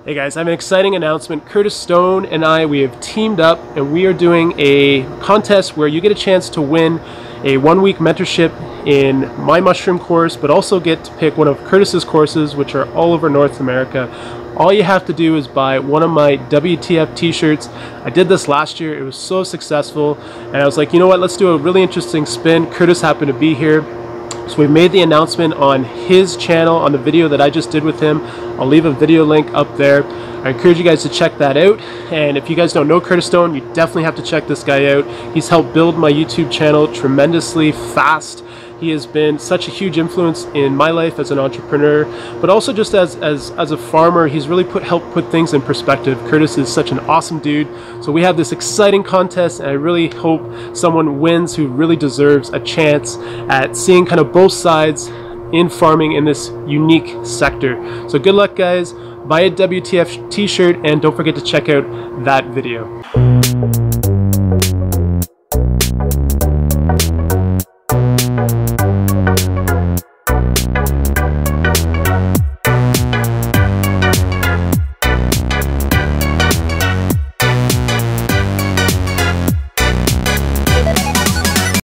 Hey guys, I have an exciting announcement. Curtis Stone and we have teamed up and we are doing a contest where you get a chance to win a 1-week mentorship in my mushroom course, but also get to pick one of Curtis's courses, which are all over North America. All you have to do is buy one of my WTF t-shirts. I did this last year, it was so successful, and I was like, you know what, let's do a really interesting spin. Curtis happened to be here. So we've made the announcement on his channel, on the video that I just did with him. I'll leave a video link up there. I encourage you guys to check that out. And if you guys don't know Curtis Stone, you definitely have to check this guy out. He's helped build my YouTube channel tremendously fast. He has been such a huge influence in my life as an entrepreneur, but also just as a farmer. He's really helped put things in perspective. Curtis is such an awesome dude. So we have this exciting contest, and I really hope someone wins who really deserves a chance at seeing kind of both sides in farming in this unique sector. So good luck, guys. Buy a WTF t-shirt, and don't forget to check out that video.